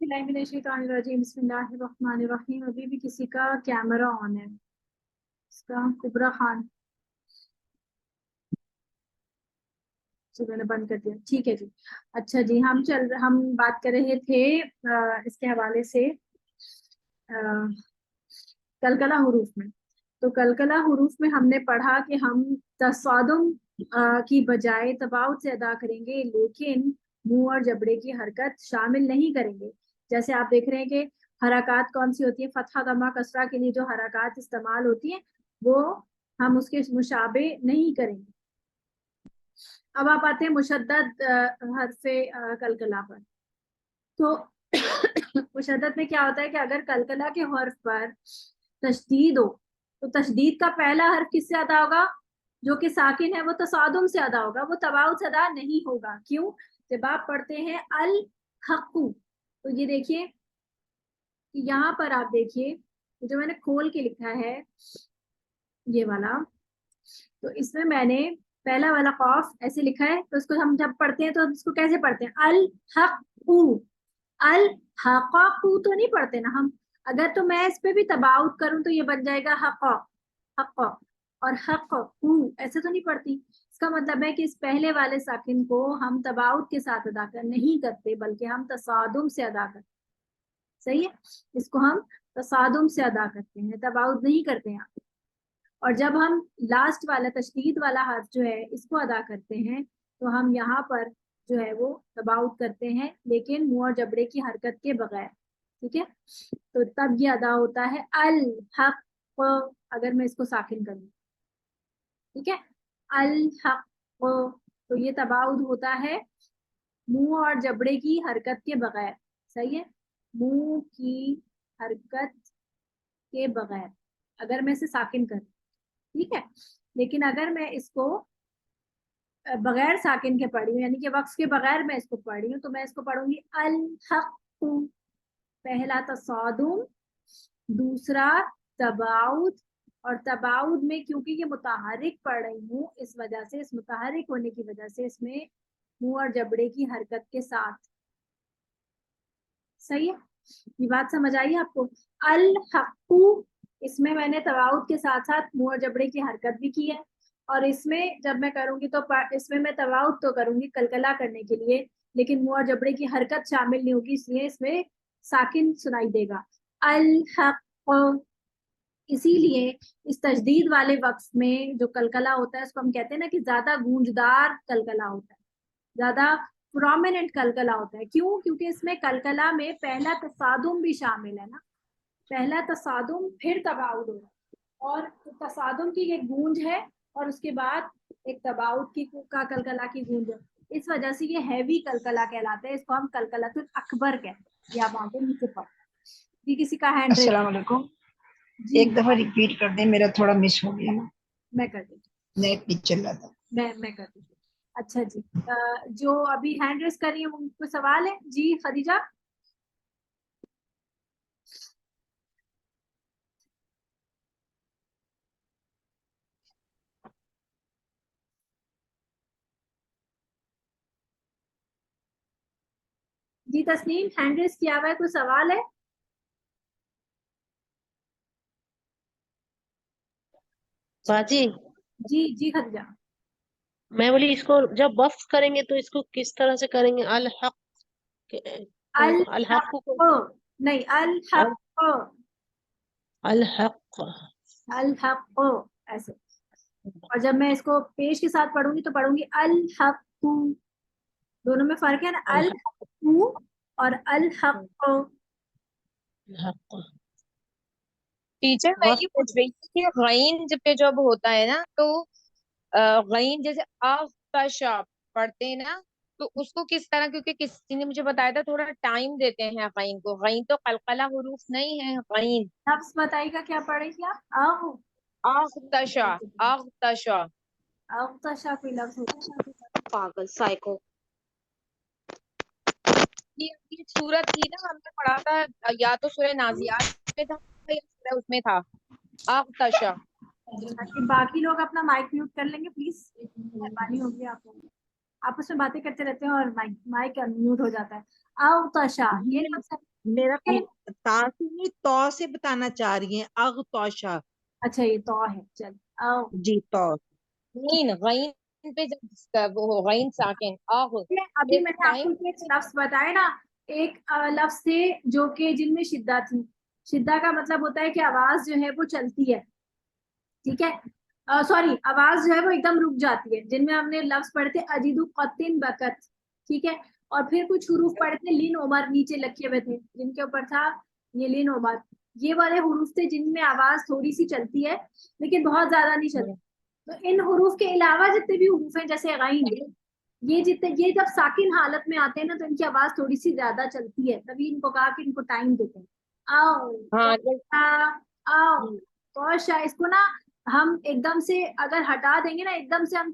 बिस्मिल्लाहिर्रहमानिर्रहीम। अभी भी किसी का कैमरा ऑन है, इसका कुबरा खान। जी मैंने बंद कर दिया, ठीक है जी। अच्छा जी, हम बात कर रहे थे इसके हवाले से कलकला हुरूफ में। तो कलकला हुरूफ में हमने पढ़ा कि हम तस्वादुम की बजाय तबाउत से अदा करेंगे, लेकिन मुंह और जबड़े की हरकत शामिल नहीं करेंगे। जैसे आप देख रहे हैं कि हरकत कौन सी होती है, फतहा दमा कसरा के लिए जो हरकत इस्तेमाल होती है वो हम उसके मुशाबे नहीं करेंगे। अब आप आते हैं मुशद्दद हरफे कलकला पर। तो मुशद्दद में क्या होता है कि अगर कलकला के हर्फ पर तशदीद हो तो तशदीद का पहला हर्फ किससे अदा होगा? जो कि साकिन है वो तसादुम से अदा होगा, वो तबाउत से अदा नहीं होगा। क्यों? जब आप पढ़ते हैं अल हक्कू, तो ये देखिए कि यहाँ पर आप देखिए जो मैंने खोल के लिखा है ये वाला, तो इसमें मैंने पहला वाला खौफ ऐसे लिखा है। तो इसको हम जब पढ़ते हैं तो इसको कैसे पढ़ते हैं? अल हक्कू, अल हक़ू तो नहीं पढ़ते ना हम। अगर तो मैं इस पे भी तबाउत करूं तो ये बन जाएगा हक़, हक़ और हक़ू, ऐसे तो नहीं पढ़ती। इसका मतलब है कि इस पहले वाले साकिन को हम तबाउत के साथ अदा कर नहीं करते, बल्कि हम तसादुम से अदा करते। सही है, इसको हम तसादुम से अदा करते हैं, तबाउत नहीं करते हैं। और जब हम लास्ट वाला तशदीद वाला हर्फ जो है इसको अदा करते हैं तो हम यहाँ पर जो है वो तबाउत करते हैं, लेकिन मुंह और जबड़े की हरकत के बगैर। ठीक है, तो तब ये अदा होता है अल हक। अगर मैं इसको साकिन करूँ, ठीक है, अल हक, तो ये तबाउत होता है मुंह और जबड़े की हरकत के बगैर। सही है, मुंह की हरकत के बगैर अगर मैं इसे साकिन करूँ, ठीक है। लेकिन अगर मैं इसको बगैर साकिन के पढ़ी हूँ, यानी कि वक्फ के बगैर मैं इसको पढ़ी हूँ, तो मैं इसको पढ़ूंगी अल हक़्क़ु, पहला तसादुम, दूसरा तबाउद। और तबाउद में क्योंकि ये मुतहरिक पढ़ रही हूँ, इस वजह से, इस मुतहरिक होने की वजह से इसमें मुंह और जबड़े की हरकत के साथ। सही है, ये बात समझ आई आपको? अल हक़्क़ु, इसमें मैंने तबाउद के साथ साथ मुंह और जबड़े की हरकत भी की है। और इसमें जब मैं करूंगी तो इसमें मैं तवाउत तो करूंगी कलकला करने के लिए, लेकिन मुंह और जबड़े की हरकत शामिल नहीं होगी, इसलिए इसमें साकिन सुनाई देगा, अल हक़। इसीलिए इस तजदीद वाले वक्त में जो कलकला होता है उसको हम कहते हैं ना कि ज्यादा गूंजदार कलकला होता है, ज्यादा प्रोमिनेंट कलकला होता है। क्यों? क्योंकि इसमें कलकला में पहला तसादुम भी शामिल है ना, पहला तसादुम फिर तबाउद हो रहा है, और तसादुम की एक गूंज है और उसके बाद एक तबाउद की का कलकला की गूंज है। इस वजह से ये हैवी कलकला कहलाता है, इसको हम कलकलातुल अकबर कहते हैं। ये आप आगे नीचे पढ़, ये किसी का हैंड रेस। अस्सलाम वालेकुम। जी एक दफा रिपीट कर दे, मेरा थोड़ा मिस हो गया ना, मैं कर देती, नेट नहीं चल रहा था। मैं कर देती। अच्छा जी, जो अभी हैंड रेस कर रही है उनको सवाल है जी, खदीजा। जी तस्नीम, हैंड रेस किया हुआ है, कोई सवाल है? बाजी, जी जी खदीजा। मैं बोली इसको जब वक्फ करेंगे तो इसको किस तरह से करेंगे? अल हक अल को, अल हक को, हक, नहीं अल अल हक, अल हक। अल हक ऐसे। और जब मैं इसको पेश के साथ पढ़ूंगी तो पढ़ूंगी अल हक्कू। दोनों में फर्क है ना, अल अल हक, हक्कू और अल हक्क। अल हक। टीचर मैं ये वक्फ पूछ रही थी कि गईन जब पे जब होता है ना तो गईन जैसे आफशा पढ़ते हैं ना, तो उसको किस तरह, क्योंकि किसी ने मुझे बताया था थोड़ा टाइम देते हैं गईन को। गईन तो कलकला हुरूफ नहीं है गईन। नफ्स बताइएगा क्या पढ़ेगी आप? आह, आख्तशा, आख्तशा। अख्तशा कोई लफ्ज होता है? पागल साइको। ये सूरत थी ना, हमने पढ़ा था, या तो सूरह नाजियात में था या सूरह उसमें था, आख्तशा। ताकि बाकी लोग अपना माइक म्यूट कर लेंगे प्लीज, मेहरबानी होगी आप लोगों की। आपस में बातें करते रहते हैं और माइक माइक म्यूट हो जाता है। अख्तशा ये लफ्ज है, मेरा ठीक है? ता से नहीं, तौ से बताना चाह रही हैं, अगतौशा। अच्छा ये तो है, चल आओ। जी, तौ। गईन पे जब वो हो, गईन साकिन आग, अभी फिर मैंने आपको टाइम। ये लफ्ज बताए ना, एक लफ्ज थे जो कि जिनमें शिद्दा थी। शिद्दा का मतलब होता है कि आवाज जो है वो चलती है, ठीक है। सॉरी, आवाज जो है वो एकदम रुक जाती है। जिनमें हमने लफ्ज पढ़े थे अजीदु कतिन बकत, ठीक है। और फिर कुछ हुरूफ पढ़े थे लिन उमर, नीचे लिखे हुए थे जिनके ऊपर था ये लिन उमर। ये वाले हुरूफ थे जिनमें आवाज थोड़ी सी चलती है लेकिन बहुत ज्यादा नहीं चलती। तो इन हुरूफ के अलावा जितने भी हुरूफ हैं जैसे गैन, ये जितने, ये जब साकिन हालत में आते हैं ना तो इनकी आवाज थोड़ी सी ज्यादा चलती है, तभी इनको कहा कि इनको टाइम देते हैं। आओ हाँ कौशा, आओ कौशा। इसको ना हम एकदम से अगर हटा देंगे ना, एकदम से हम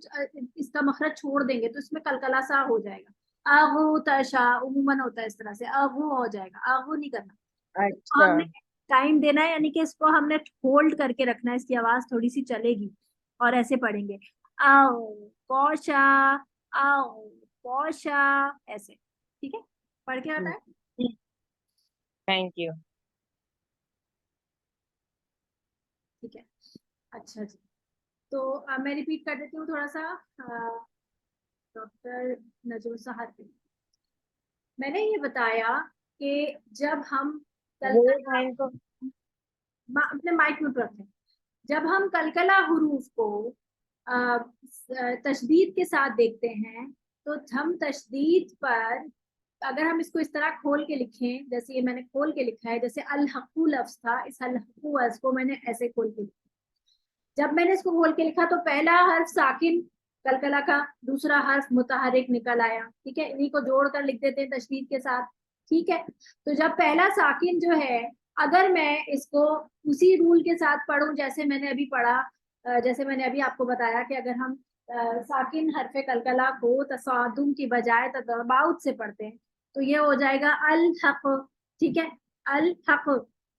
इसका मखरज छोड़ देंगे तो इसमें कलकला सा हो जाएगा। आगू तशा उमूमन होता है इस तरह से, आगू हो जाएगा, आगू नहीं करना। तो अच्छा। हमने टाइम देना है, यानी कि इसको हमने होल्ड करके रखना है, इसकी आवाज थोड़ी सी चलेगी। और ऐसे पढ़ेंगे, आओ कौशा, आओ कौशा, ऐसे। ठीक है, पढ़ के आता है। Thank you. ठीक है, अच्छा जी। तो मैं रिपीट कर देती हूँ थोड़ा सा। डॉक्टर नजम सहार, मैंने ये बताया कि जब हम वो कलकला, टाइम को। अपने माइक में रखें, जब हम कलकला हुरूफ को तशदीद के साथ देखते हैं तो हम तशदीद पर, अगर हम इसको इस तरह खोल के लिखें, जैसे ये मैंने खोल के लिखा है, जैसे अल हक्कू लफ्ज था, इस अल हक्कू लफ्ज को मैंने ऐसे खोल के लिखा। जब मैंने इसको खोल के लिखा तो पहला हर्फ साकिन कलकला का, दूसरा हर्फ मुतहरिक निकल आया, ठीक है। इन्हीं को जोड़कर लिख देते हैं तशदीद के साथ, ठीक है। तो जब पहला साकिन जो है, अगर मैं इसको उसी रूल के साथ पढ़ूं जैसे मैंने अभी पढ़ा, जैसे मैंने अभी आपको बताया कि अगर हम साकिन हरफे कलकला को तसादुम की बजाय तबाउत से पढ़ते हैं तो ये हो जाएगा अल हक, ठीक है, अल हक।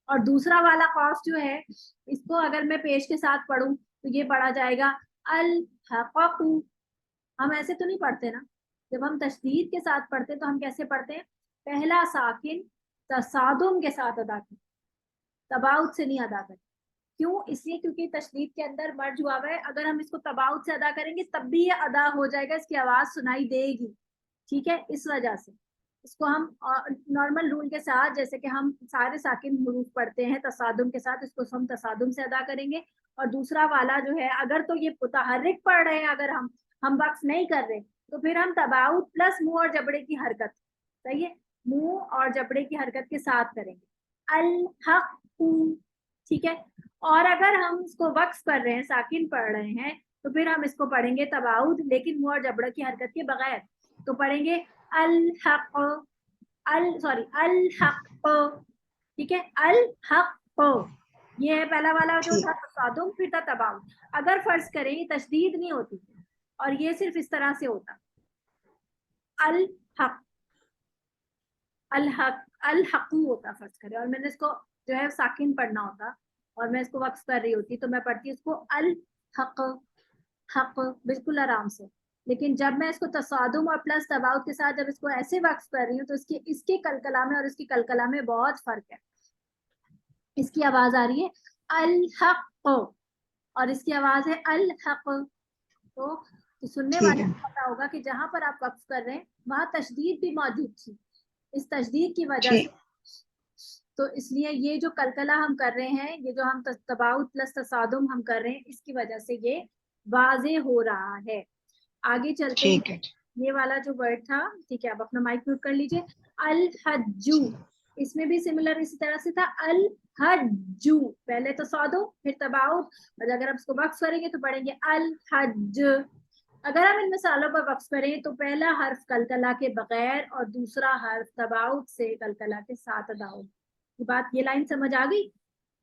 और दूसरा वाला कॉफ जो है, इसको अगर मैं पेश के साथ पढ़ूं तो ये पढ़ा जाएगा अल हक़ू। हम ऐसे तो नहीं पढ़ते ना, जब हम तशदीद के साथ पढ़ते हैं तो हम कैसे पढ़ते हैं, पहला साकिन तसादुम के साथ अदा करते, तबाउत से नहीं अदा करते। क्यों? इसलिए क्योंकि तशदीद के अंदर मर्ज हुआ हुआ है, अगर हम इसको तबाउत से अदा करेंगे तब भी ये अदा हो जाएगा, इसकी आवाज सुनाई देगी, ठीक है। इस वजह से इसको हम नॉर्मल रूल के साथ, जैसे कि हम सारे साकिन हुरूफ पढ़ते हैं तसादुम के साथ, इसको हम तसादुम से अदा करेंगे। और दूसरा वाला जो है, अगर तो ये मुतहर्रिक पढ़ रहे हैं, अगर हम वक्फ नहीं कर रहे तो फिर हम तबाउत प्लस मुंह और जबड़े की हरकत, सही है, मुंह और जबड़े की हरकत के साथ करेंगे, अल हक़, ठीक है। और अगर हम इसको वक्फ कर रहे हैं, साकिन पढ़ रहे हैं, तो फिर हम इसको पढ़ेंगे तबाउद लेकिन मुंह और जबड़े की हरकत के बगैर, तो पढ़ेंगे अल हक, अल सॉरी अल हक, ठीक है, अल हक। ये है पहला वाला जो था तसादुम, फिर था तबाउद। अगर फर्ज करें ये तशदीद नहीं होती और ये सिर्फ इस तरह से होता, अल हक, अल हक, अल हकू होता फर्ज करें, और मैंने इसको जो है साकिन पढ़ना होता और मैं इसको वक्फ कर रही होती, तो मैं पढ़ती इसको अल हक, हक, बिल्कुल आराम से। लेकिन जब मैं इसको तसादुम और प्लस तबाउत के साथ जब इसको ऐसे वक्फ कर रही हूँ तो इसके कलकला में और इसकी कलकला में बहुत फर्क है। इसकी आवाज आ रही है अल हक और इसकी आवाज है अल हक। तो सुनने वाले को पता होगा कि जहां पर आप वक्फ कर रहे हैं वहां तशदीद भी मौजूद थी, इस तशदीद की वजह से। तो इसलिए ये जो कलकला हम कर रहे हैं, ये जो हम तबाउत प्लस तसादुम हम कर रहे हैं, इसकी वजह से ये वाजे हो रहा है। आगे चलते हैं, ये वाला जो वर्ड था, ठीक है, आप अपना माइक म्यूट कर लीजिए। अल हज्जू, इसमें भी सिमिलर इसी तरह से था, अल हज्जू, पहले तसादुम फिर तबाउत, और अगर आप इसको वक्फ करेंगे तो पढ़ेंगे अल हज। अगर हम इन मिसालों पर वक्फ करें तो पहला हर्फ कलकला के बगैर और दूसरा हर्फ तबाउत से कलकला के साथ अदा होगा। ये बात, ये लाइन समझ आ गई?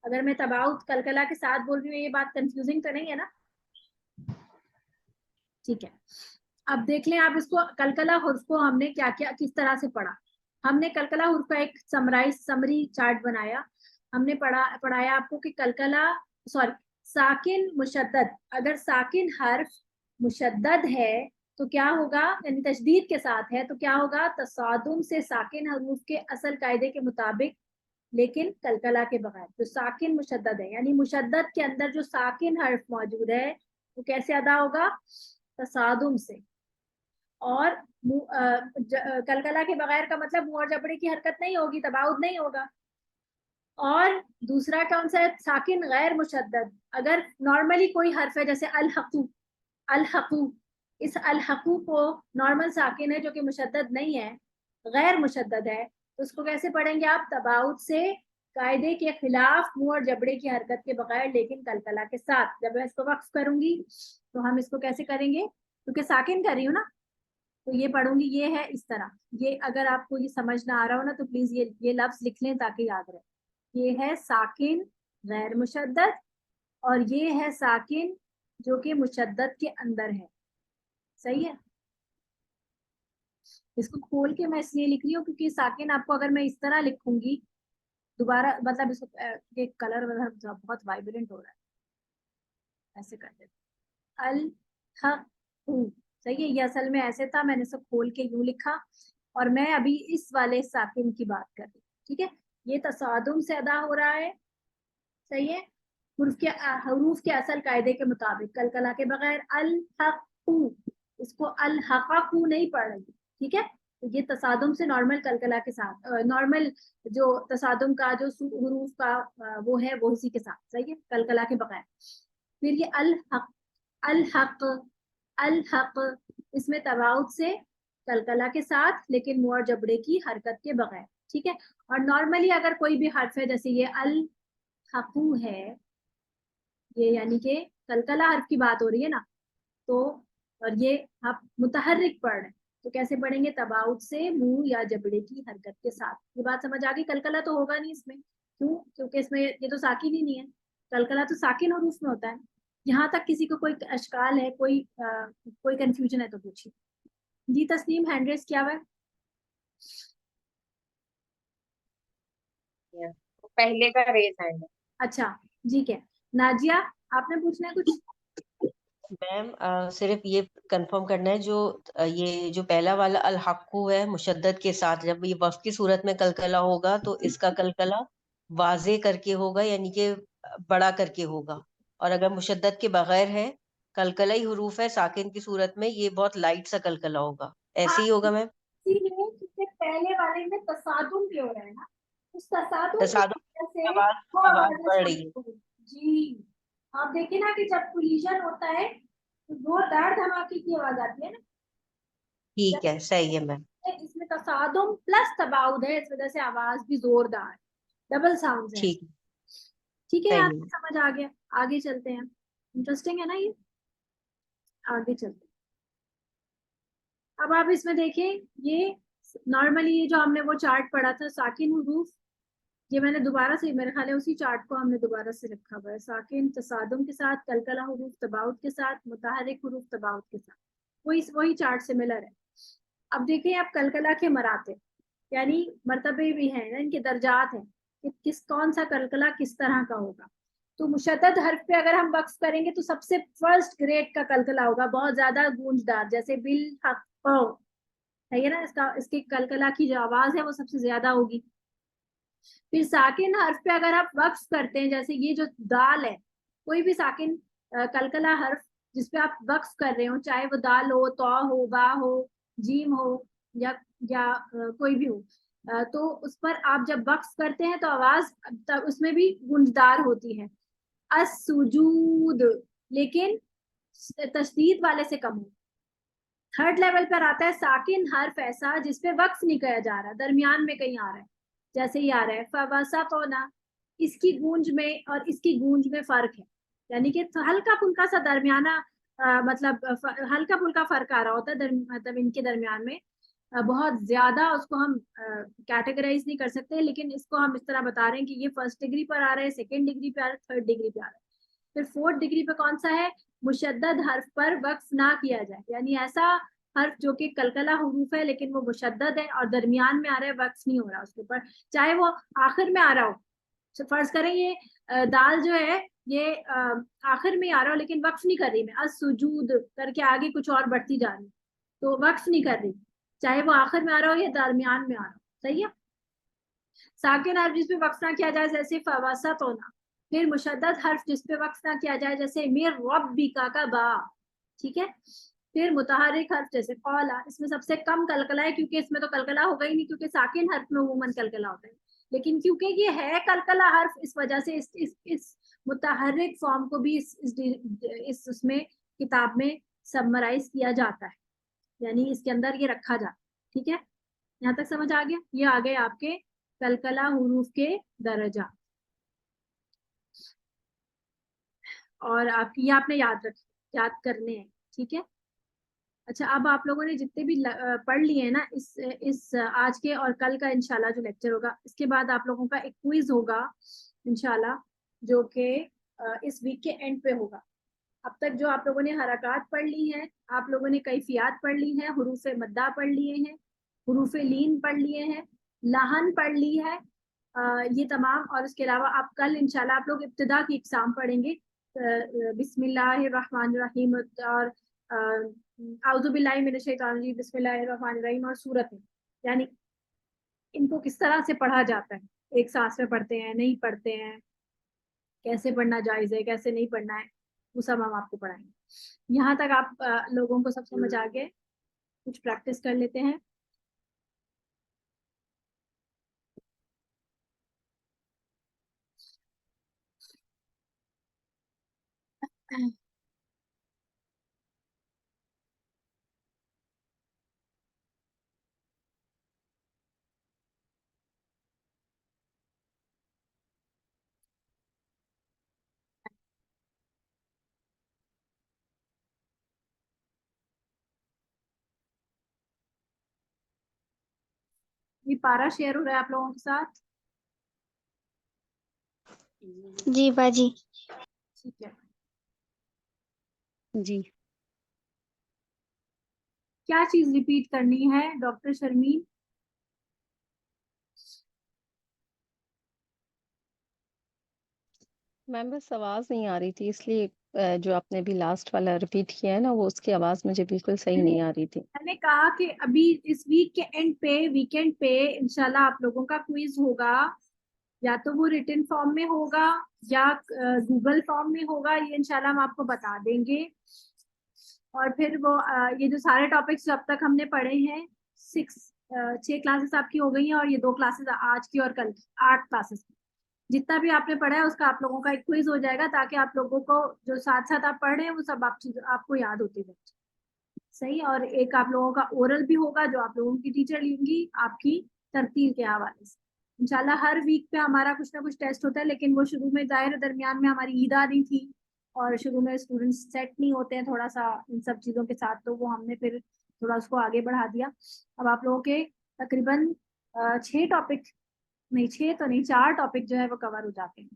अगर मैं तबाउत कलकला के साथ बोल रही हूँ, ये बात कंफ्यूजिंग तो नहीं है ना? ठीक है, अब देख लें आप इसको, कलकला हुर्फ को हमने क्या क्या किस तरह से पढ़ा। हमने कलकला हुर्फ का एक समरी चार्ट बनाया। हमने पढ़ाया आपको कि कलकला, सॉरी, साकिन मुशद्दद, अगर साकिन हर्फ मुशद्दद है तो क्या होगा, यानी तशदीद के साथ है तो क्या होगा, तसादुम से साकिन हरूफ के असल कायदे के मुताबिक लेकिन कलकला के बगैर। जो साकिन मुशद्दद है, यानी मुशद्दद के अंदर जो साकिन हर्फ मौजूद है वो कैसे अदा होगा, तसादुम से। और कलकला के बगैर का मतलब मुंह और जबड़े की हरकत नहीं होगी, तबाउद नहीं होगा। और दूसरा कौन सा है, साकिन गैर मुशद्दद। अगर नॉर्मली कोई हर्फ है जैसे अलहकू, अलहकू, इस अलहकू को नॉर्मल साकिन है जो कि मुशद्दद नहीं है, गैर मुशद्दद है, तो उसको कैसे पढ़ेंगे आप, तबाउद से, कायदे के खिलाफ, मुंह और जबड़े की हरकत के बगैर लेकिन कलकला के साथ। जब मैं इसको वक्फ करूंगी तो हम इसको कैसे करेंगे, क्योंकि साकिन कर रही हूँ ना, तो ये पढ़ूंगी, ये है इस तरह। ये अगर आपको ये समझ ना आ रहा हो ना तो प्लीज ये लफ्ज लिख लें ताकि याद रहे। ये है साकिन गैर मुशद्दद और ये है साकिन जो कि मुशद्दद के अंदर है। सही है। इसको खोल के मैं इसलिए लिख रही हूँ क्योंकि साकिन आपको अगर मैं इस तरह लिखूंगी दोबारा, मतलब इसको ये कलर बहुत वाइब्रेंट हो रहा है, ऐसे कर देते अल हक। सही है, ये असल में ऐसे था, मैंने इसको खोल के यूं लिखा और मैं अभी इस वाले साकिन की बात कर रही हूँ। ठीक है, ये तसादुम से अदा हो रहा है। सही है, हरूफ के असल कायदे के मुताबिक कलकला के बगैर। अल हक़ू, इसको अल हक़ू नहीं पढ़ रही। ठीक है, तो ये तसादुम से नॉर्मल कलकला के साथ, नॉर्मल जो तसादुम का जो हरूफ का वो है वो इसी के साथ। सही है, कलकला के बगैर। फिर ये अल हक़, अल हक़, अल हक़, इसमें तबाउद से, कलकला के साथ लेकिन मुंह और जबड़े की हरकत के बगैर। ठीक है, और नॉर्मली अगर कोई भी हर्फ है जैसे ये अल हक़ू है, ये यानी कि कलकला हर्फ की बात हो रही है ना, तो और ये आप मुतहर्रिक पढ़ रहे हैं तो कैसे पढ़ेंगे, तबाउद से, मुंह या जबड़े की हरकत के साथ। ये बात समझ आ गई। कलकला तो होगा नहीं इसमें, क्यों, क्योंकि इसमें ये तो साकिन ही नहीं है। कलकला तो साकिन और रूफ में होता है। यहाँ तक किसी को कोई अशकाल है, कोई कंफ्यूजन है तो पूछिए। जी तस्नीम, हैंड रेस किया हुआ है। पहले का रेस हैंड। अच्छा ठीक है, नाजिया आपने पूछना है कुछ। मैम सिर्फ ये कंफर्म करना है, ये जो पहला वाला अल हक्कू है मुशद्दद के साथ, जब ये वक्फ की सूरत में कलकला होगा तो इसका कलकला वाजे करके होगा, यानी कि बड़ा करके होगा। और अगर मुशद्दद के बगैर है, कलकला ही हुरूफ है साकिन की सूरत में, ये बहुत लाइट सा कलकला होगा। ऐसे ही होगा मैम। इसीलिए क्योंकि पहले वाले में तसादुम भी हो रहा है ना, उस तसादुम की तसादुम वजह से आवाज वो आवाज आवाजें बढ़ रही है। शुरू होगी। जी, आप देखिए ना कि जब कोलिजन होता है तो दो धड़ धमाके की आवाज आती है ना। ठीक है, सही है मैम। इसमें तसादुम प्लस तबाउद है, इस वजह से आवाज भी जोरदार है, डबल साउंड है। ठीक है, ठीक है सही यार, है। समझ आ गया। आगे चलते हैं, इंटरेस्टिंग है ना ये, आगे चलते हैं। अब आप इसमें देखें, ये नॉर्मली ये जो हमने वो चार्ट पढ़ा था साकिन हुरूफ, ये मैंने दोबारा से, मेरे ख्याल है उसी चार्ट को हमने दोबारा से रखा हुआ है। साकिन तसादुम के साथ, कलकला हुरूफ तबाउद के साथ, मुतहर्रिक हुरूफ तबाउद के साथ, वही चार्ट सिमिलर है। अब देखिए आप कलकला के मराते, यानी मर्तबे भी हैं ना, इनके दर्जात हैं कि कौन सा कलकला किस तरह का होगा। तो मुशद्दद हर्फ पे अगर हम वक्फ करेंगे तो सबसे फर्स्ट ग्रेड का कलकला होगा, बहुत ज्यादा गूंजदार, जैसे बिल हक, है ये ना, इसकी कलकला की जो आवाज है वो सबसे ज्यादा होगी। फिर साकिन हर्फ पे अगर आप वक्फ करते हैं, जैसे ये जो दाल है, कोई भी साकिन कलकला हर्फ जिसपे आप वक्फ कर रहे हो, चाहे वो दाल हो, तौ हो, बा हो, जीम हो, या कोई भी हो, तो उस पर आप जब वक्फ करते हैं तो आवाज तब उसमें भी गुंजदार होती है। असुजूद, लेकिन तशदीद वाले से कम हो। थर्ड लेवल पर आता है साकिन हर्फ ऐसा जिसपे वक्फ नहीं किया जा रहा, दरमियान में कहीं आ रहा है, जैसे ही आ रहा है फवसतोना, इसकी गूंज में और इसकी गूंज में फर्क है, यानी कि हल्का फुल्का सा दरमियाना, मतलब हल्का फुल्का फर्क आ रहा होता है, मतलब इनके दरमियान में। बहुत ज्यादा उसको हम कैटेगराइज नहीं कर सकते, लेकिन इसको हम इस तरह बता रहे हैं कि ये फर्स्ट डिग्री पर आ रहा है, सेकेंड डिग्री पे आ रहा है, थर्ड डिग्री पे आ रहा है। फिर फोर्थ डिग्री पे कौन सा है, मुशद्दद हर्फ पर वक्फ ना किया जाए, यानी ऐसा हर्फ जो कि कलकला हुरूफ है लेकिन वो मुशद्दद है और दरमियान में आ रहा है, वक्फ नहीं हो रहा उसके ऊपर, चाहे वो आखिर में आ रहा हो। फर्ज करें ये दाल जो है ये आखिर में आ रहा हो लेकिन वक्फ नहीं कर रही मैं, असुजूद करके आगे कुछ और बढ़ती जा रही, तो वक्फ नहीं कर रही, चाहे वो आखिर में आ रहा हो या दरमियान में आ रहा हो। सही है। साकिन हर्फ जिसपे वक्फ ना किया जाए जैसे फवासत होना, फिर मुशद्दद हर्फ जिसपे वक्फ ना किया जाए जैसे मिर रब्बिका का बा, ठीक है। फिर मुतहर्रिक हर्फ जैसे कौला, इसमें सबसे कम कलकला है क्योंकि इसमें तो कलकला होगा ही नहीं, क्योंकि साकिन हर्फ में उमूमन कलकला होता है, लेकिन क्योंकि ये है कलकला हर्फ इस वजह से इस मुतहर्रिक फॉर्म को भी इस उसमें किताब में समराइज किया जाता है, यानी इसके अंदर ये रखा जाता है। ठीक है, यहाँ तक समझ आ गया। ये आ गए आपके कलकला हुरूफ के दर्जा, और आपकी ये आपने याद करने हैं। ठीक है। अच्छा, अब आप लोगों ने जितने भी पढ़ लिए हैं ना इस आज के और कल का इंशाल्लाह जो लेक्चर होगा, इसके बाद आप लोगों का एक क्विज होगा इंशाल्लाह, जो कि इस वीक के एंड पे होगा। अब तक जो आप लोगों ने हरकत पढ़ ली हैं, आप लोगों ने कैफियत पढ़ ली है, हुरूफ मद्दा पढ़ लिए हैं, हुरूफ लीन पढ़ लिए हैं, लहन पढ़ ली है, ये तमाम। और उसके अलावा आप कल इंशाल्लाह आप लोग इब्तिदा की इकसाम पढ़ेंगे, बिस्मिल्लाहिर्रहमानिर्रहीम और आउज़ुबिल्लाहि मिनश्शैतानिर्रजीम, बिस्मिल्लाहिर्रहमानिर्रहीम और सूरत है, यानी इनको किस तरह से पढ़ा जाता है, एक सांस में पढ़ते हैं, नहीं पढ़ते हैं, कैसे पढ़ना जायज है, कैसे नहीं पढ़ना है, वो सब हम आपको पढ़ाएंगे। यहाँ तक आप लोगों को सब समझ आ गए? कुछ प्रैक्टिस कर लेते हैं। ये पारा शेयर हो रहा है आप लोगों के साथ? जी बाजी। ठीक है। जी क्या चीज रिपीट करनी है डॉक्टर शर्मीन? मैम, बस आवाज नहीं आ रही थी, इसलिए जो आपने भी लास्ट वाला रिपीट किया है ना, वो उसकी आवाज मुझे बिल्कुल सही नहीं आ रही थी। मैंने कहा कि अभी इस वीक के एंड पे, वीकेंड पे इंशाल्लाह आप लोगों का क्विज होगा, या तो वो रिटन फॉर्म में होगा या गूगल फॉर्म में होगा, ये इंशाल्लाह हम आपको बता देंगे। और फिर वो ये जो सारे टॉपिक्स जो अब तक हमने पढ़े हैं, 6 क्लासेस आपकी हो गई हैं, और ये 2 क्लासेस आज की और कल की, 8 क्लासेस की। जितना भी आपने पढ़ा है उसका आप लोगों का एक क्विज हो जाएगा, ताकि आप लोगों को जो साथ साथ आप पढ़ रहे हैं वो सब आपको याद होती जाए। सही। और एक आप लोगों का ओरल भी होगा जो आप लोगों की टीचर लेंगी आपकी तरतील के हवाले से। इंशाल्लाह हर वीक पे हमारा कुछ ना कुछ टेस्ट होता है, लेकिन वो शुरू में जाहिर दरमियान में हमारी ईद आ रही थी और शुरू में स्टूडेंट्स सेट नहीं होते हैं थोड़ा सा इन सब चीज़ों के साथ, तो वो हमने फिर थोड़ा उसको आगे बढ़ा दिया। अब आप लोगों के तकरीबन 6 टॉपिक, नहीं 6 तो नहीं, 4 टॉपिक जो है वो कवर हो जाते हैं।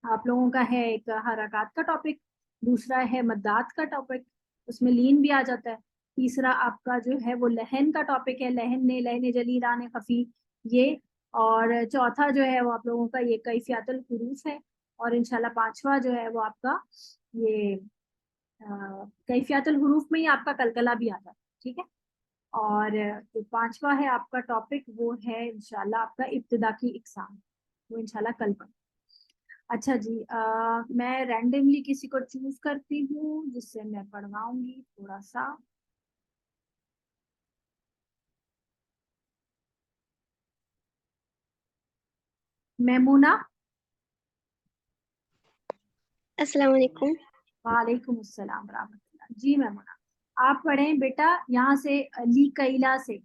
आप लोगों का है एक हरकत का टॉपिक, दूसरा है मद्दात का टॉपिक, उसमें लीन भी आ जाता है, तीसरा आपका जो है वो लहन का टॉपिक है, लहन ने, लहन जली, लान खफी, ये। और चौथा जो है वो आप लोगों का ये कैफियतुल हुरूफ है, और इंशाल्लाह 5वां जो है वो आपका ये कैफियतुल हुरूफ में ही आपका कलकला भी आता है। ठीक है। और जो 5वां है आपका टॉपिक वो है इंशाल्लाह आपका इब्तिदा की इकसाम, वो इंशाल्लाह कल पर। अच्छा जी, मैं रैंडमली किसी को चूज करती हूँ जिससे मैं पढ़वाऊंगी थोड़ा सा। मैमूना। अस्सलाम वालेकुम। वालेकुम अस्सलाम रहमतुल्लाह। जी मैमूना, आप पढ़ें बेटा यहाँ से, ली कैला से।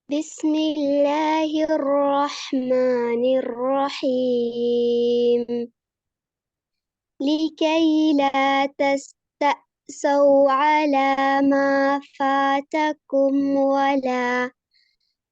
बिस्मिल्लाहिर्रहमानिर्रहीम। लिकै ला तस्तअसौ अला मा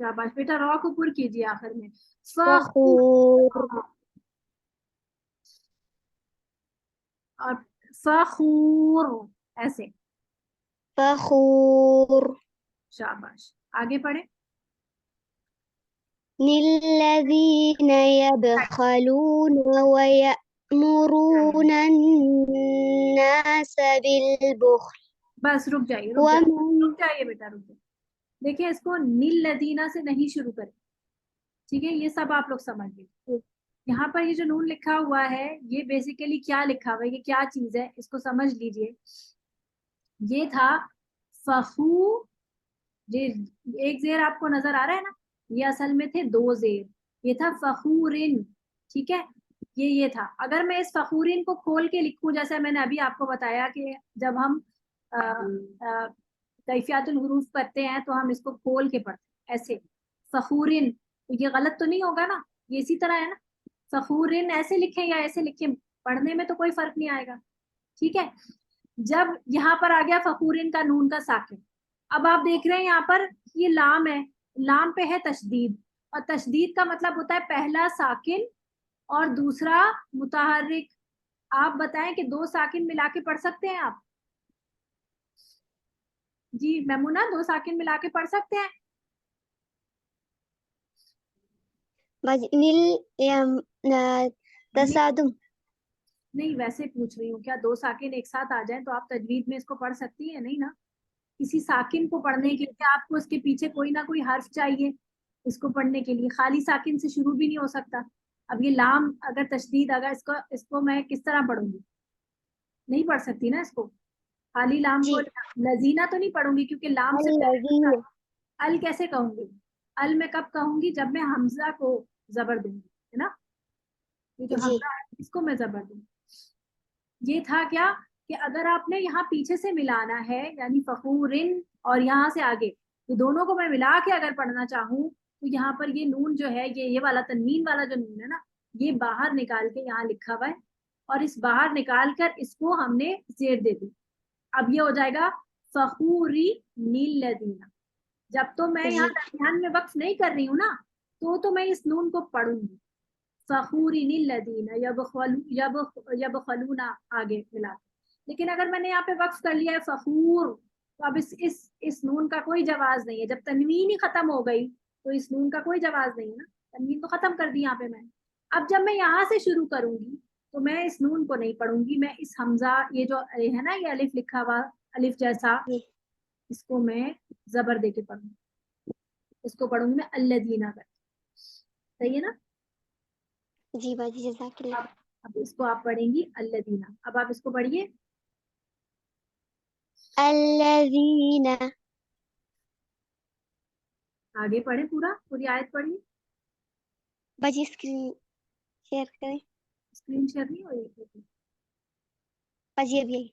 शाबाश बेटा, रॉ को पुर कीजिए आखिर में। फखूर। फखूर। और फखूर, ऐसे। फखूर शाबाश, आगे पढ़े। निल्लज़ीन यबखलून वयअमुरून अन्नास बिलबुख्ल बस रुक जाइए वमन बेटा, रुक जाइए। देखिए, इसको नील लदीना से नहीं शुरू करें, ठीक है, ये सब आप लोग समझ लीजिए। यहाँ पर ये जो नून लिखा हुआ है, ये बेसिकली क्या लिखा हुआ है, ये क्या चीज है, इसको समझ लीजिए। ये था फखू, जे एक जेर आपको नजर आ रहा है ना, ये असल में थे 2 जेर, ये था फखूरिन, ठीक है। ये था। अगर मैं इस फखूरिन को खोल के लिखूं, जैसे मैंने अभी आपको बताया कि जब हम कैफियतुल हुरूफ करते हैं तो हम इसको खोल के पढ़ते हैं ऐसे, फखूरिन। तो ये गलत तो नहीं होगा ना, ये इसी तरह है ना, फखूरिन ऐसे लिखें या ऐसे लिखें, पढ़ने में तो कोई फर्क नहीं आएगा, ठीक है। जब यहाँ पर आ गया फखूरिन का नून का साकिन, अब आप देख रहे हैं यहाँ पर ये लाम है, लाम पे है तशदीद, और तशदीद का मतलब होता है पहला साकिन और दूसरा मुतहर्रिक। आप बताएं कि 2 साकिन मिला के पढ़ सकते हैं आप? जी मैमुना, 2 साकिन मिला के पढ़ सकते हैं? तसादुम नहीं, वैसे पूछ रही हूँ, क्या 2 साकिन एक साथ आ जाएं तो आप तजवीद में इसको पढ़ सकती हैं? नहीं ना। किसी साकिन को पढ़ने के लिए आपको उसके पीछे कोई ना कोई हर्फ चाहिए, इसको पढ़ने के लिए खाली साकिन से शुरू भी नहीं हो सकता। अब ये लाम अगर तशदीद, अगर इसको मैं किस तरह पढ़ूंगी? नहीं पढ़ सकती ना इसको, खाली लाम को। जी लजीना तो नहीं पढ़ूंगी क्योंकि लाम से अल्लज़ीन अल कैसे कहूंगी? अल मैं कब कहूंगी? जब मैं हमजा को जबर दूंगी, है ना। ये जो जी हमजा है इसको मैं जबर दूंगी। ये था क्या कि अगर आपने यहाँ पीछे से मिलाना है, यानी फखूरिन और यहाँ से आगे, ये दोनों को मैं मिला के अगर पढ़ना चाहूँ, तो यहाँ पर ये नून जो है, ये वाला तनवीन वाला जो नून है ना, ये बाहर निकाल के यहाँ लिखा हुआ है, और इस बाहर निकाल कर इसको हमने जेर दे दी। अब ये हो जाएगा फखूरी नील लदीना। जब तो मैं यहाँ जी दरमियान में वक्फ नहीं कर रही हूँ ना, तो मैं इस नून को पढ़ूंगी, फखूरिन लदीना यबखलूना आगे मिला। लेकिन अगर मैंने यहाँ पे वक्फ कर लिया है फखूर, तो अब इस नून का कोई जवाज नहीं है। जब तनवीन ही खत्म हो गई तो इस नून का कोई जवाज नहीं है ना, तनवीन तो खत्म कर दी यहाँ पे मैंने। अब जब मैं यहाँ से शुरू करूंगी तो मैं इस नून को नहीं पढ़ूंगी, मैं इस हमजा, ये जो है ना, ये अलिफ लिखा हुआ अलिफ जैसा, जी इसको मैं जबर दे के पढ़ूंगी, इसको पढ़ूंगी मैं अल्लदीना कर। सही है ना। जी बाजी जज़ाकल्लाह। अब इसको आप पढ़ेंगी अल्लदीना। अब आप इसको पढ़िए। अल्लज़ीन आगे पढ़े, पूरी आयत पढ़िए। बाजी स्क्रीन शेयर करें। स्क्रीन शेयर नहीं हो रही है। बाजी अभी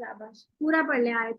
शाबाश, पूरा पढ़ लें आयत।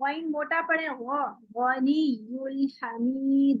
वाइन मोटा पढ़े, गनीयुल हमीद।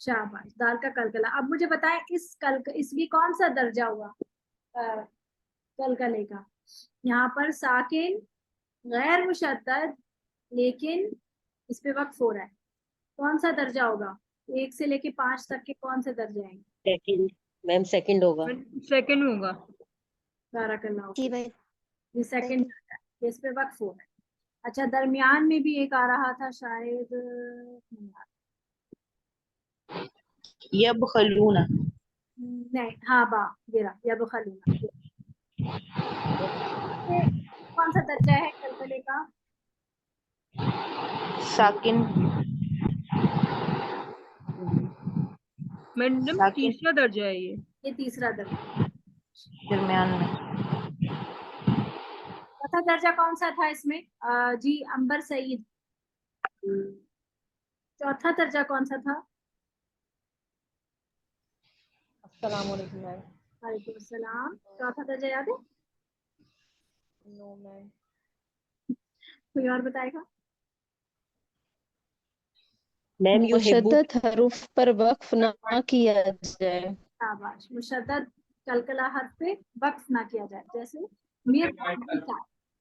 शाबाश, दाल का कलकला। अब मुझे बताएं, इसकी कौन सा दर्जा हुआ कलकले का? यहाँ पर साकिन गैर मुशद्दद, लेकिन इस पे वक्फ हो रहा है, कौन सा दर्जा होगा? 1 से लेके 5 तक के कौन से दर्जे आएंगे? सेकंड मैम, सेकंड होगा। सेकंड होगा। बारकल्लाह जी फीक। भाई ये सेकंड दर्जा है, इस पे वक्फ हो रहा है। अच्छा, दरमियान में भी एक आ रहा था शायद, यबखलूना नहीं, हाँ बा, ये रहा यबखलूना। ये कौन सा दर्जा है कलकले का? साकिन मैडम साकिन तीसरा दर्जा है ये। तीसरा दर्जा। दरमियान में। चौथा दर्जा कौन सा था इसमें? जी अंबर सईद, चौथा दर्जा कौन सा था? सलामुअलैकुम मैम। वालेकुम अस्सलाम। चौथा दर्जा याद है? No ma'am. कोई और बताएगा? मैम युहिब्बु मुशद्दद हरूफ पर वक्फ ना किया जाए। शाबाश। मुशद्दद कलकला हर्फ पे वक्फ ना किया जाए, जैसे मिर,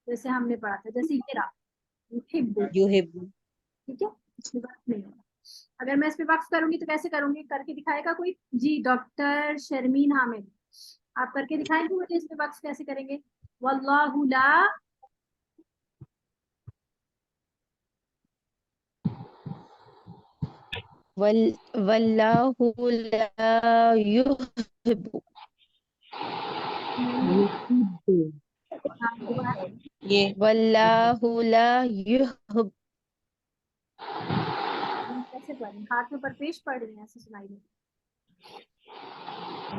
जैसे हमने पढ़ा था, जैसे ये रहा युहिब्बु, युहिब्बु ठीक है, इसमें वक्फ नहीं होगा। अगर मैं इस पे वक्फ करूंगी तो कैसे करूंगी? करके दिखाएगा कोई? जी, डॉक्टर शर्मीन हामिद, आप करके दिखाएंगे मुझे इस पे वक्फ कैसे करेंगे? वल्लाहु ला वल्लाहु ला युहिब्बु। नहीं, युहिब्बु हाँ, दोबारा ये वल्लाहु ला युहिब्बु। कैसे पढ़ें? हाथ में परपेश पढ़ रहे हैं, ऐसे सुनाई दे।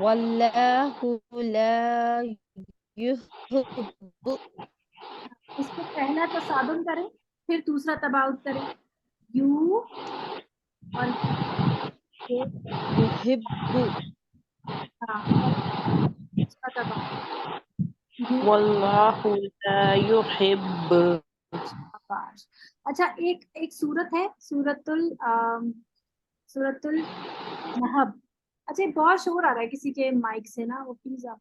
वल्लाहु ला युहिब्बु। इसको पहला तसादुम करें, फिर दूसरा तबाउत करें, यू और ये, युहिब्बु। हाँ, और इसका तबाउत यू। वल्लाहु ला युहिब्ब। शाबाश। अच्छा, एक एक सूरत है, सूरतुल नहब। अच्छा, ये बहुत शोर आ रहा है किसी के माइक से ना, वो प्लीज आप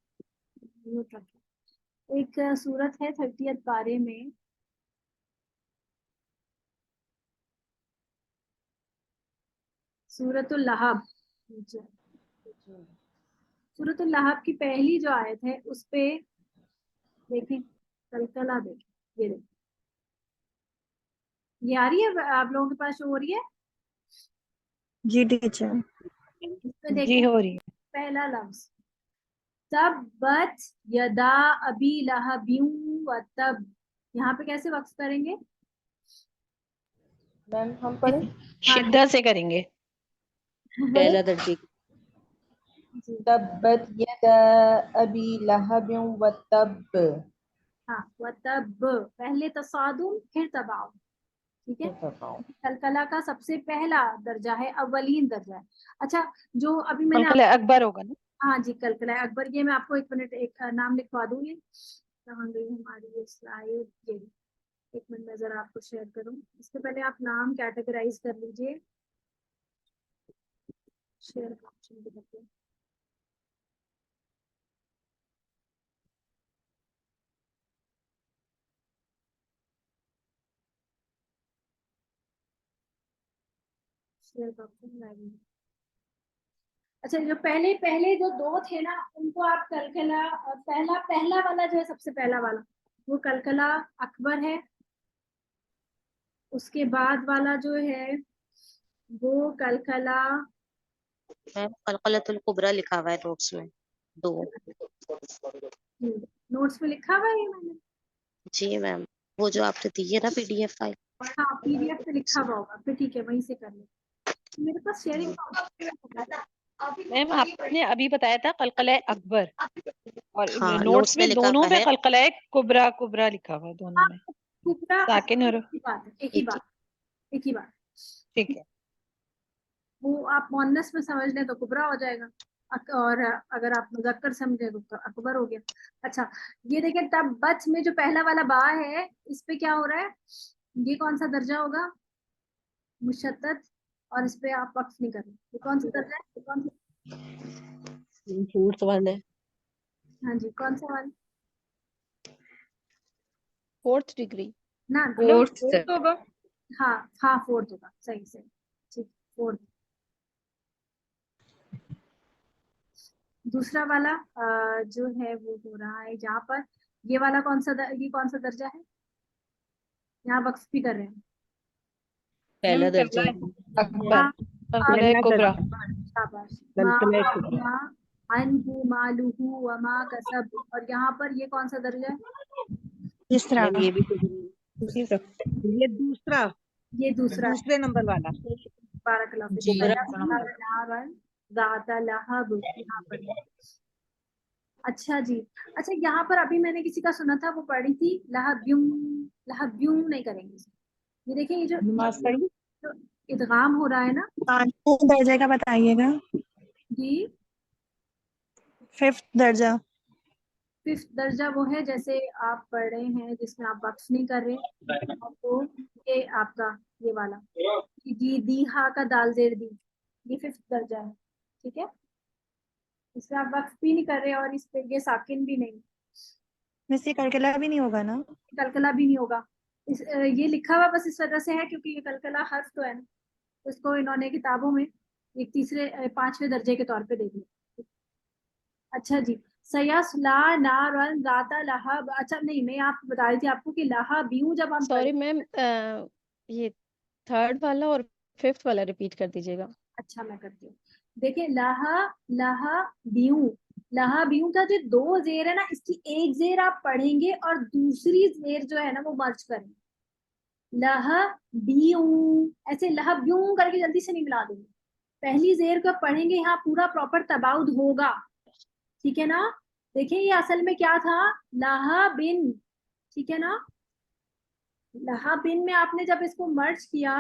म्यूट रखें। एक सूरत है 30th पारे में, सूरतुल लहब। सूरतुल लहब की पहली जो आयत है उस पे देखें, कलकला देखें, ये देखें, ये आ रही है आप लोगों के पास? शो हो रही है? जी टीचर। इसमें जी देखें हो रही है। पहला लफ्ज तब्बत यदा अबी लहबिन व तब, यहाँ पे कैसे वक्फ करेंगे? मैम हम पढ़े? हाँ शिद्दत से करेंगे। पहला दर्जे जी, तब्बत यदा अबी लहब व तब। हाँ, व तब, पहले तसादुम फिर तबाउ, ठीक है। कलकला का सबसे पहला दर्जा है, अव्वलीन दर्जा है। अच्छा, जो अभी मैंने कलकल अकबर होगा ना? हाँ जी, कलकला अकबर, ये मैं आपको 1 मिनट एक नाम लिखवा दूंगी। कहाँ गई हमारी ये स्लाइड? ये 1 मिनट में जरा आपको शेयर करूँ, इसके पहले आप नाम कैटेगराइज कर लीजिए। शेयर का ऑप्शन भी करते हैं। शेयर का ऑप्शन लाइव। अच्छा, जो पहले पहले जो दो थे ना, उनको आप कलकला पहला पहला वाला जो है, सबसे पहला वाला वो कलकला अकबर है। उसके बाद वाला जो है वो कलकला, मैम कलकलतुल कुबरा लिखा हुआ है नोट्स में 2। नोट्स में लिखा हुआ है ये मैंने। जी मैम, वो जो आपने दी है ना पीडीएफ फाइल। हाँ, पीडीएफ पे लिखा हुआ होगा, फिर ठीक है, वहीं से कर ले। मेरे पास शेयरिंग का ऑप्शन मैम आपने अभी बताया था कलकल अकबर, और हाँ, नोट्स नोट्स में में लिखा दोनों हुआ में है। कलकल कुबरा कुबरा लिखा हुआ है, दोनों में टुकड़ा साकिन और एक ही बात है, एक ही एक बात, एक ही बात। ठीक है। वो आप मोनस में समझ लें तो कुबरा हो जाएगा, और अगर आप मुजक्कर समझे तो अकबर हो गया। अच्छा, ये देखिए, तब बच में जो पहला वाला बा है, इस पे क्या हो रहा है? ये कौन सा दर्जा होगा? मुशद्दद। और इस पे आप वक्फ नहीं कर रहे, ये कौन सा दर्जा है? ये कौन सा? फोर्थ वन है। हाँ जी, कौन सा वाला? 4th degree. ना, फोर्थ होगा। हाँ हाँ, 4th होगा, सही सही, ठीक, 4th। दूसरा वाला जो है वो हो रहा है जहाँ पर, ये वाला कौन सा ये कौन सा दर्जा है? यहाँ वक्फ भी कर रहे हैं। पहला मैम दर्जा अकबर, हाँ, कलकल कुबरा। शाबाश। कलकला कुबरा। मा अनहु मालुहु वमा कसब, और यहाँ पर ये कौन सा दर्जा है? तीसरा। मैम ये भी तो ये दूसरा, ये दूसरा है। दूसरे नंबर वाला। बारकल्लाह फीक। जी। ज़ाता लहब, यहाँ पर है। अच्छा जी। अच्छा, यहाँ पर अभी मैंने किसी का सुना था, वो पढ़ी थी लहब्यूम, लहब्यूम नहीं करेंगे इसको। ये देखिए, ये नमाज पढ़ी। जो इदगाम हो रहा है ना दर्जे का बताइएगा। जी, फिफ्थ दर्जा। फिफ्थ दर्जा वो है जैसे आप पढ़ रहे हैं जिसमें आप वक्फ नहीं कर रहे, तो ये आपका ये वाला जी दी हा का दाल जेर दी, ये फिफ्थ दर्जा है। ठीक है, इसमें आप वक्फ भी नहीं कर रहे और इस पे ये साकिन भी नहीं, मिस ये कलकला भी नहीं होगा ना? कलकला भी नहीं होगा। ये लिखा हुआ बस इस वजह से है क्योंकि ये कलकला हर्फ तो है ना, तो इसको इन्होंने किताबों में एक तीसरे पांचवें दर्जे के तौर पे दे दिया। अच्छा जी, सयस्ला नारन ज़ाता लहब। अच्छा नहीं, मैं आपको बता रही थी आपको कि लहबीऊ जब हम सॉरी मैम, ये थर्ड वाला और फिफ्थ वाला रिपीट कर दीजिएगा। अच्छा मैं करती हूँ। देखिए लहबीऊ का जो दो जेर है ना, इसकी एक जेर आप पढ़ेंगे और दूसरी जेर जो है ना वो मर्ज करेंगे। लहबीऊ, ऐसे लहबीऊ करके जल्दी से नहीं मिला देंगे। पहली जेर को पढ़ेंगे, यहाँ पूरा प्रॉपर तबाउद होगा। ठीक है ना? देखिए ये असल में क्या था, लहाबिन। ठीक है ना? लहाबिन में आपने जब इसको मर्ज किया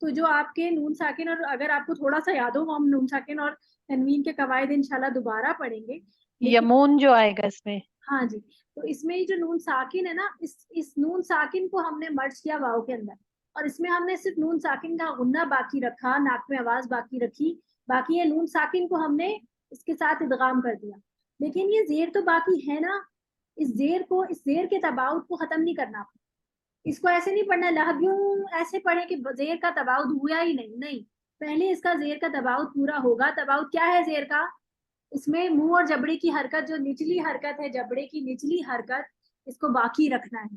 तो जो आपके नून साकिन, और अगर आपको थोड़ा सा याद हो हम नून साकिन और तनवीन के कवायद इंशाल्लाह दोबारा पढ़ेंगे, लेकिन यमून जो आएगा इसमें। हाँ जी, तो इसमें ये जो नून साकिन है ना, इस नून साकिन को हमने मर्ज किया वाव के अंदर, और इसमें हमने सिर्फ नून साकिन का गुन्ना बाकी रखा, नाक में आवाज बाकी रखी, बाकी ये नून साकिन को हमने इसके साथ इदगाम कर दिया। लेकिन ये जेर तो बाकी है ना, इस जेर के तबाउत को खत्म नहीं करना। इसको ऐसे नहीं पढ़ना लहब्यूं ऐसे पढ़े कि जेर का तबाउत हुआ ही नहीं, नहीं, पहले इसका जेर का तबाउत पूरा होगा। तबाउत क्या है जेर का, इसमें मुंह और जबड़े की हरकत, जो निचली हरकत है जबड़े की निचली हरकत, इसको बाकी रखना है।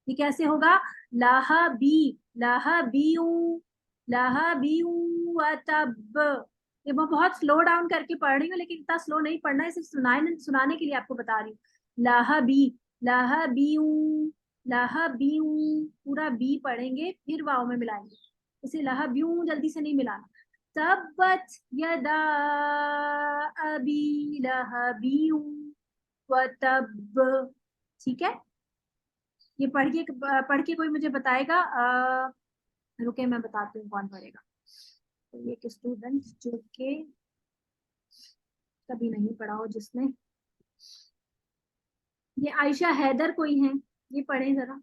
ये कैसे होगा, लाहा बी, लाहा बीऊ, लाहा बीऊ व तब। ये मैं बहुत स्लो डाउन करके पढ़ रही हूँ, लेकिन इतना स्लो नहीं पढ़ना है, सिर्फ सुनाने के लिए आपको बता रही हूँ। लाहा बी, लाहा बीऊ, लाहा बीऊ, पूरा बी पढ़ेंगे फिर वाव में मिलाएंगे, इसे लाहा बीऊ जल्दी से नहीं मिलाना। तब्बत यदा अबी लहबी व तब। ठीक है, ये पढ़ के कोई मुझे बताएगा। रुके मैं बताती हूँ कौन पढ़ेगा। तो एक स्टूडेंट जो के कभी नहीं पढ़ा हो जिसने, ये आयशा हैदर कोई है, ये पढ़े जरा।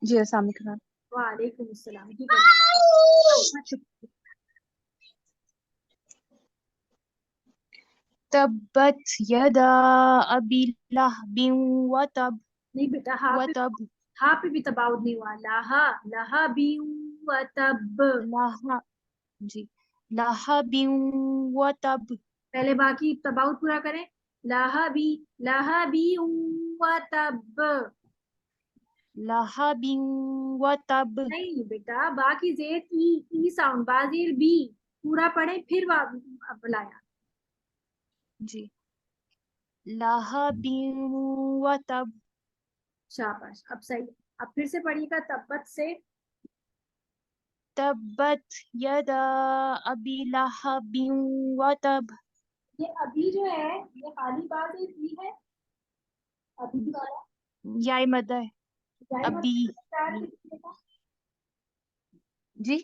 जी अस्सलाम वालेकुम। वालेकुम अस्सलाम। ठीक है, तब्बत यदा अबी लहबिन व तब नहीं बेटा, व तब हा पे भी तबाउद नहीं हुआ। लाहा, लाहा बी व तब। लहा जी लहबिन व तब पहले बाकी तबाउत पूरा करें। लाहा बी व तब। लहबिन व तब नहीं बेटा, बाकी जेर ई साउंड, बाजीर बी, पूरा पढ़े फिर बुलाया। जी लहबिन व तब शाबाश, अब सही। अब फिर से पढ़िएगा तब्बत से। तब्बत यदा अबी लहबिन व तब। ये अभी जो है ये खाली बाजीर बी है, अभी वाला। याय मद है जाय अबी मद्दा की मिकदार जी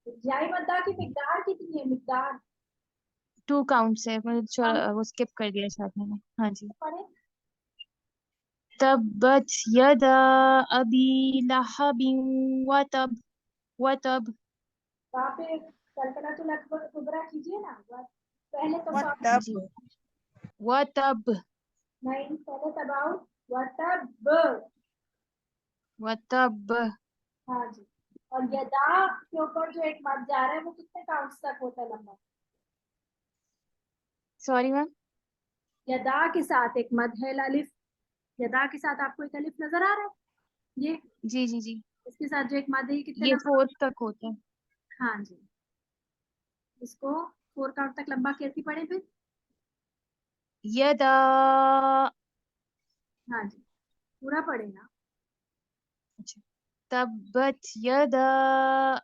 जाय मद्दा की मिकदार कितनी है, मिकदार 2 काउंट से हम वो स्किप कर दिया शायद मैंने। हाँ जी पढ़े। तब्बत यदा अबी लहबिन व तब वहाँ पे कल्पनातुल अकबर कुबरा कीजिए ना, पहले तो जी व तब नहीं, पहले तबाउ वतब। हाँ जी, और यदा के ऊपर जो एक मद जा रहा है वो कितने काउंट्स तक होता है लंबा। Sorry ma'am. यदा के साथ एक मद है अलिफ, यदा के साथ आपको एक अलिफ नजर आ रहा है, ये जी जी जी इसके साथ जो एक मद है ये कितने ये लंबा। 4 तक होता है। हाँ जी, इसको 4 काउंट तक लंबा कैसे पढ़े फिर। यदा हाँ जी, पूरा पढ़े ना। अच्छा तब्बत यदा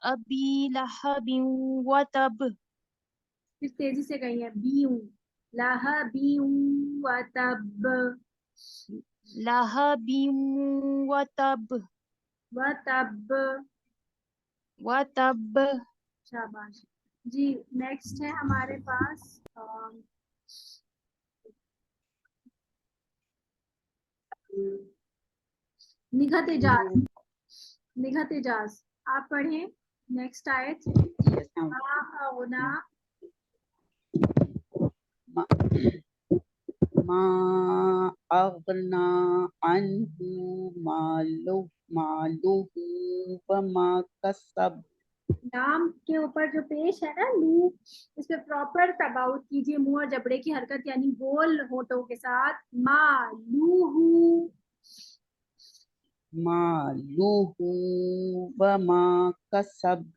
अबी लहबिन व तब फिर तेजी से कही है, बी ऊ, लाहा बी ऊ व तब, लहबिन व तब व तब। व तब शाबाश जी। नेक्स्ट है हमारे पास निघत इजाज, निघत इजाज। आप पढ़ें नेक्स्ट आयत। गुना मा अगना अन्हु मालुहु वमा कसब। नाम के ऊपर जो पेश है ना लू, इस पे प्रॉपर तबाउत कीजिए, मुंह और जबड़े की हरकत, यानी गोल होठों के साथ। मालूहू, मालुहु वमा कसब।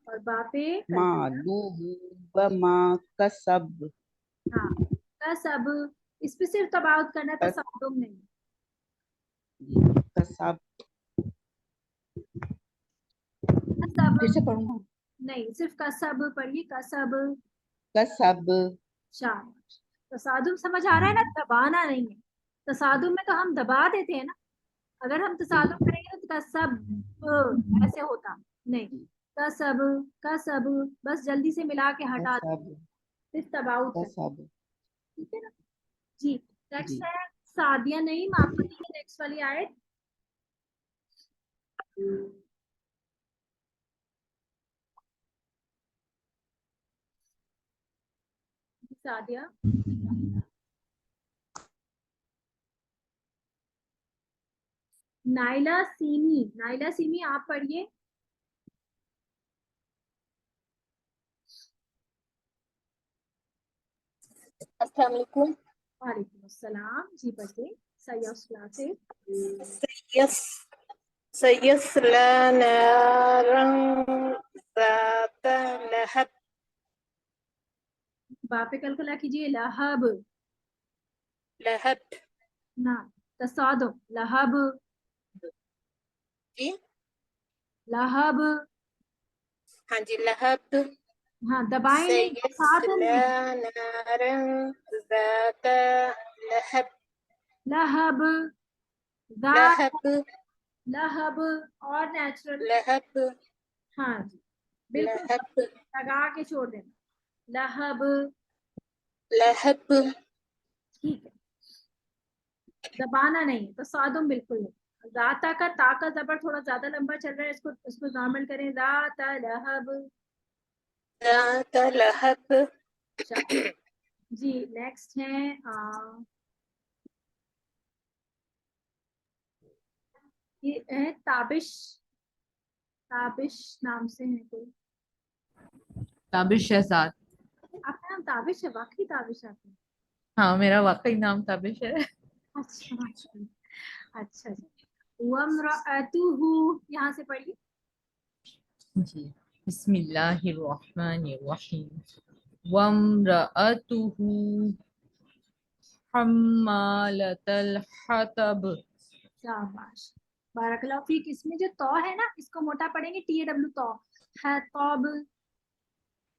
और बापे मालुहु वमा कसब। हाँ कसब, इस पे सिर्फ तबाउत करना है, तसादुम नहीं। कसब। कसब फिर से पढ़ूंगा। नहीं, सिर्फ कसब पढ़िए, कसब। कसब। शाबाश। तसादुम समझ आ रहा है ना, दबाना नहीं है। तसादुम में तो हम दबा देते हैं ना, अगर हम तसादुम करेंगे तो कसब ऐसे होता नहीं। कसब, कसब, बस जल्दी से मिला के हटा दो, कसब। फिर तबाउत कर, कसब। ठीक है ना जी। जी। नेक्स्ट है सादिया नईम, आप पढ़िए नेक्स्ट वाली आयत। Sadia Naila semi, Naila semi आप पढ़िए। अस्सलाम वालेकुम। वालेकुम अस्सलाम जी, पढ़िए। सयस्ला से सयस सयस्ला नारन ज़ात लहब। बापे कलकला कीजिए, लहब लहब। ना, तसादुम लहब, जी लहब। हाँ जी, लहब। हाँ दबाए नहीं, तसादुम सयस्ला नहीं। नारन ज़ात लहब। लहब, ज़ात, लहब। लहब, और नेचुरल। लहब। हाँ जी, बिल्कुल लहब। लगा के छोड़ देना, लहब। लहब। ठीक है, दबाना नहीं, तो सादुम बिल्कुल नहीं। राता का ता का जबर थोड़ा ज्यादा लंबा चल रहा है, इसको इसको नॉर्मल करें, राता लहब। ज़ात लहब। जी नेक्स्ट है ये है ताबिश, ताबिश नाम से है कोई। ताबिश शहजाद। आपका नाम ताबिश है? वाकई ताबिश आपका? हाँ, मेरा वाकई नाम ताबिश है। अच्छा अच्छा अच्छा जी। वम्रअतुहु, यहाँ से पढ़िए। जी, बिस्मिल्लाहिर्रहमानिर्रहीम। वम्रअतुहु हम्मालतल हतब। शाबाश, बारकल्लाहु फीक। इसमें जो तौ है ना, इसको मोटा पढ़ेंगे, TAW तौ है, तौब